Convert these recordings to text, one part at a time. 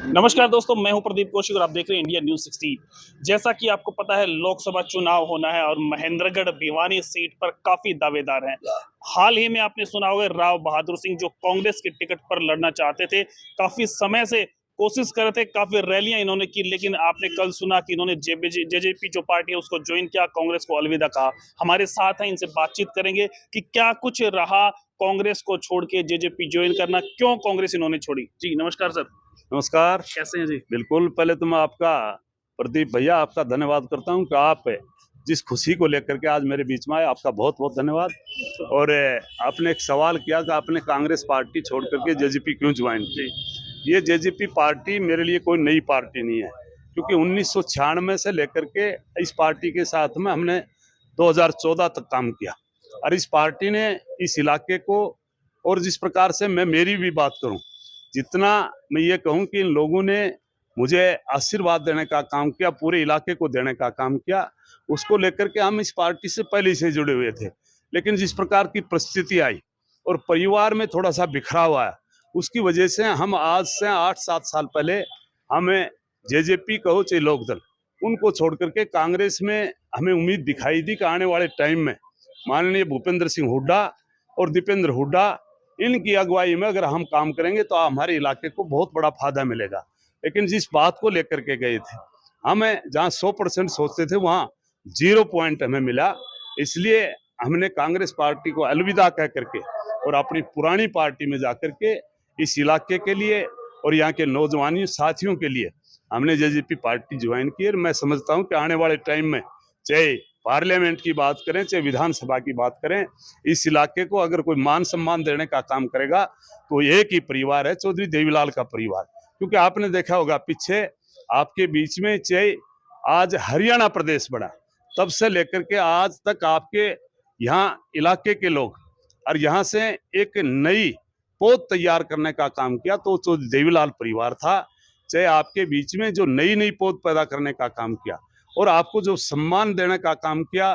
नमस्कार दोस्तों, मैं हूं प्रदीप कौशिक और आप देख रहे हैं इंडिया न्यूज 16। जैसा कि आपको पता है, लोकसभा चुनाव होना है और महेंद्रगढ़ भिवानी सीट पर काफी दावेदार हैं। हाल ही में आपने सुना होगा, राव बहादुर सिंह जो कांग्रेस की टिकट पर लड़ना चाहते थे, काफी समय से कोशिश कर रहे थे, काफी रैलियां इन्होंने की, लेकिन आपने कल सुना कि इन्होंने जेजेपी जो पार्टी है उसको ज्वाइन किया, कांग्रेस को अलविदा कहा। हमारे साथ हैं, इनसे बातचीत करेंगे कि क्या कुछ रहा कांग्रेस को छोड़ के जेजेपी ज्वाइन करना, क्यों कांग्रेस इन्होंने छोड़ी। जी नमस्कार सर। नमस्कार। कैसे हैं जी? बिल्कुल, पहले तो मैं आपका प्रदीप भैया आपका धन्यवाद करता हूं कि आप जिस खुशी को लेकर के आज मेरे बीच में आए, आपका बहुत बहुत धन्यवाद। और आपने एक सवाल किया कि आपने कांग्रेस पार्टी छोड़ करके जेजेपी क्यों ज्वाइन की। ये जेजेपी पार्टी मेरे लिए कोई नई पार्टी नहीं है, क्योंकि 1996 से लेकर के इस पार्टी के साथ में हमने 2014 तक काम किया। और इस पार्टी ने इस इलाके को, और जिस प्रकार से मैं मेरी भी बात करूं, जितना मैं ये कहूं कि इन लोगों ने मुझे आशीर्वाद देने का काम किया, पूरे इलाके को देने का काम किया, उसको लेकर के हम इस पार्टी से पहले से जुड़े हुए थे। लेकिन जिस प्रकार की परिस्थिति आई और परिवार में थोड़ा सा बिखराव आया, उसकी वजह से हम आज से 8-7 साल पहले हमें जेजेपी कहो चाहे लोकदल, उनको छोड़ करके कांग्रेस में हमें उम्मीद दिखाई दी कि आने वाले टाइम में माननीय भूपेंद्र सिंह हुड्डा और दीपेंद्र हुड्डा, इनकी अगुवाई में अगर हम काम करेंगे तो हमारे इलाके को बहुत बड़ा फायदा मिलेगा। लेकिन जिस बात को लेकर के गए थे, हमें जहां 100% सोचते थे वहां 0 पॉइंट हमें मिला। इसलिए हमने कांग्रेस पार्टी को अलविदा कह करके और अपनी पुरानी पार्टी में जाकर के इस इलाके के लिए और यहाँ के नौजवानी साथियों के लिए हमने जेजेपी पार्टी ज्वाइन की। और मैं समझता हूँ कि आने वाले टाइम में चाहे पार्लियामेंट की बात करें चाहे विधानसभा की बात करें, इस इलाके को अगर कोई मान सम्मान देने का काम करेगा तो एक ही परिवार है, चौधरी देवीलाल का परिवार। क्योंकि आपने देखा होगा पीछे आपके बीच में, चाहे आज हरियाणा प्रदेश बना, तब से लेकर के आज तक आपके यहाँ इलाके के लोग और यहाँ से एक नई पौध तैयार करने का काम किया तो चौधरी देवीलाल परिवार था। चाहे आपके बीच में जो नई नई पौध पैदा करने का काम किया और आपको जो सम्मान देने का काम किया,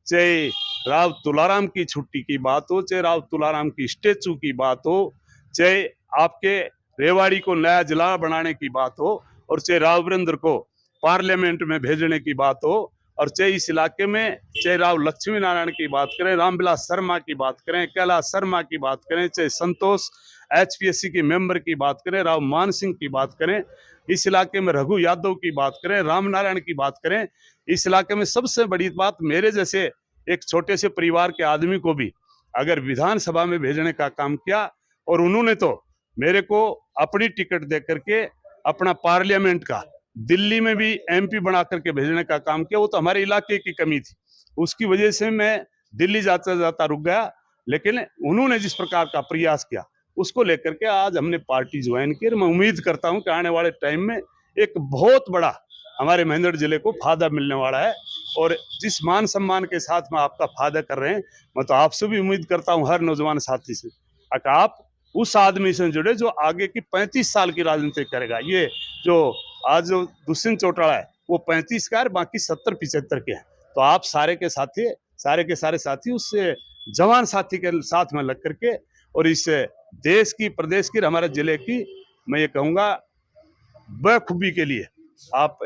चाहे राव तुलाराम की छुट्टी की बात हो, चाहे राव तुलाराम की स्टेचू की बात हो, चाहे आपके रेवाड़ी को नया जिला बनाने की बात हो, और चाहे राव वीरेंद्र को पार्लियामेंट में भेजने की बात हो, और चाहे इस इलाके में चाहे राव लक्ष्मी नारायण की बात करें, रामविलास शर्मा की बात करें, कैलाश शर्मा की बात करें, चाहे संतोष एचपीएससी के मेंबर की बात करें, राव मान सिंह की बात करें, इस इलाके में रघु यादव की बात करें, राम नारायण की बात करें, इस इलाके में सबसे बड़ी बात, मेरे जैसे एक छोटे से परिवार के आदमी को भी अगर विधानसभा में भेजने का काम किया, और उन्होंने तो मेरे को अपनी टिकट दे करके अपना पार्लियामेंट का दिल्ली में भी एमपी बना करके भेजने का काम किया, वो तो हमारे इलाके की कमी थी, उसकी वजह से मैं दिल्ली जाता जाता रुक गया। लेकिन उन्होंने जिस प्रकार का प्रयास किया उसको लेकर के आज हमने पार्टी ज्वाइन की। मैं उम्मीद करता हूं कि आने वाले टाइम में एक बहुत बड़ा हमारे महेंद्रगढ़ जिले को फायदा मिलने वाला है। और जिस मान सम्मान के साथ में आपका फायदा कर रहे हैं, मैं तो आपसे भी उम्मीद करता हूं, हर नौजवान साथी से, कि आप उस आदमी से जुड़े जो आगे की 35 साल की राजनीति करेगा। ये जो आज जो दुष्यंत चौटाला है वो 35 का है, बाकी 70-75 के हैं। तो आप सारे के सारे साथी उस जवान साथी के साथ में लग करके और इस देश की, प्रदेश की, हमारे जिले की, मैं ये कहूँगा बखूबी के लिए आप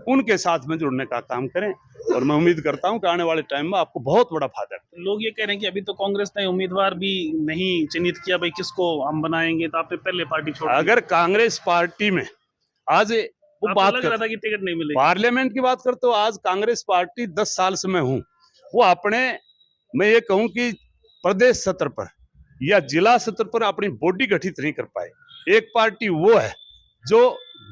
उनके साथ में जुड़ने का काम करें। और मैं उम्मीद करता हूं कि आने वाले टाइम में आपको बहुत बड़ा फायदा है। लोग ये कह रहे हैं कि अभी तो कांग्रेस ने उम्मीदवार भी नहीं चिन्हित किया, भाई किसको हम बनाएंगे, तो आपने पहले पार्टी छोड़ दी। अगर कांग्रेस पार्टी में आज वो बात लग रहा था कि टिकट नहीं मिलेगी, पार्लियामेंट की बात करते हो, आज कांग्रेस पार्टी 10 साल से मैं हूं, वो अपने, मैं ये कहूं कि प्रदेश स्तर पर या जिला स्तर पर अपनी बॉडी गठित नहीं कर पाए। एक पार्टी वो है जो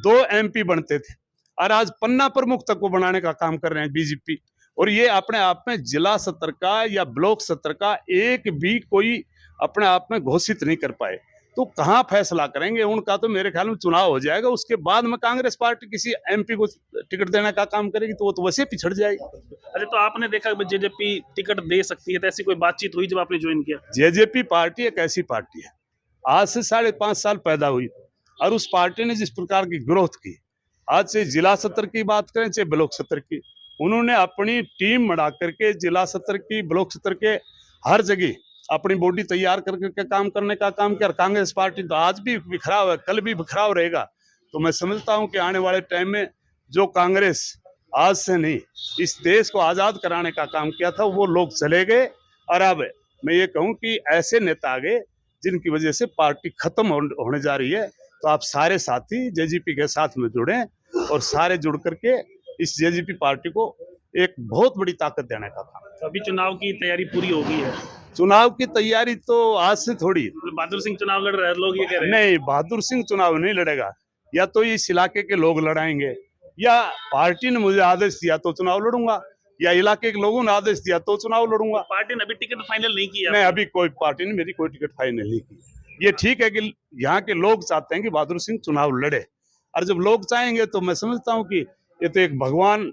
2 एमपी बनते थे और आज पन्ना प्रमुख तक को बनाने का काम कर रहे हैं बीजेपी। और ये अपने आप में जिला स्तर का या ब्लॉक स्तर का एक भी कोई अपने आप में घोषित नहीं कर पाए, तो कहां फैसला करेंगे उनका। तो मेरे ख्याल में चुनाव हो जाएगा, उसके बाद में कांग्रेस पार्टी किसी एमपी को टिकट देने का काम करेगी, तो वो तो वैसे पिछड़ जाएगी। अरे तो आपने देखा जेजेपी टिकट दे सकती है, तो ऐसी कोई बातचीत हुई जब आपने ज्वाइन किया? जेजेपी पार्टी एक ऐसी पार्टी है, आज से 5.5 साल पैदा हुई और उस पार्टी ने जिस प्रकार की ग्रोथ की, आज से जिला स्तर की बात करें चाहे ब्लॉक स्तर की, उन्होंने अपनी टीम बना करके जिला स्तर की, ब्लॉक स्तर के हर जगह अपनी बॉडी तैयार करके काम करने का काम किया। कांग्रेस पार्टी तो आज भी बिखराव है, कल भी बिखराव रहेगा। तो मैं समझता हूं कि आने वाले टाइम में जो कांग्रेस आज से नहीं इस देश को आजाद कराने का काम किया था वो लोग चले गए, और अब मैं ये कहूं कि ऐसे नेता आ गए जिनकी वजह से पार्टी खत्म होने जा रही है। तो आप सारे साथी जेजेपी के साथ में जुड़े और सारे जुड़ करके इस जेजेपी पार्टी को एक बहुत बड़ी ताकत देने का काम। तो अभी चुनाव की तैयारी पूरी हो गई है, चुनाव की तैयारी तो आज से थोड़ी, बहादुर सिंह चुनाव लड़ रहे हैं, लोग ये कह रहे हैं। नहीं, बहादुर सिंह चुनाव नहीं लड़ेगा, या तो इस इलाके के लोग लड़ाएंगे, या पार्टी ने मुझे आदेश दिया तो चुनाव लड़ूंगा, या इलाके के लोगों ने आदेश दिया तो चुनाव लड़ूंगा। पार्टी ने अभी टिकट फाइनल नहीं किया। नहीं, अभी कोई पार्टी ने मेरी कोई टिकट फाइनल नहीं की। ये ठीक है कि यहाँ के लोग चाहते हैं कि बहादुर सिंह चुनाव लड़े, और जब लोग चाहेंगे तो मैं समझता हूँ कि ये तो एक भगवान,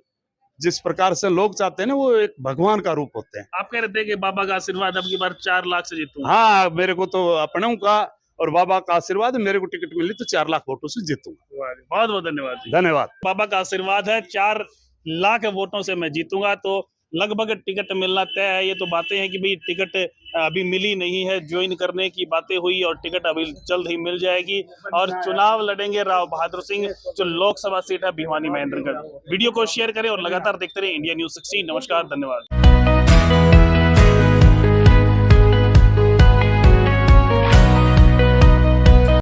जिस प्रकार से लोग चाहते हैं ना, वो एक भगवान का रूप होते हैं। आप कह रहे थे कि बाबा का आशीर्वाद अब की बार 4 लाख से जीतूंगा। हाँ, मेरे को तो अपनों का और बाबा का आशीर्वाद, मेरे को टिकट मिली तो 4 लाख वोटों से जीतूंगा। बहुत बहुत धन्यवाद जी। धन्यवाद। बाबा का आशीर्वाद है, 4 लाख वोटों से मैं जीतूंगा, तो लगभग टिकट मिलना तय है। ये तो बातें हैं कि भाई टिकट अभी मिली नहीं है, ज्वाइन करने की बातें हुई और टिकट अभी जल्द ही मिल जाएगी, और चुनाव लड़ेंगे राव बहादुर सिंह, जो लोकसभा सीट है भिवानी महेंद्रगढ़। वीडियो को शेयर करें और लगातार देखते रहे इंडिया न्यूज़ 16। नमस्कार, धन्यवाद।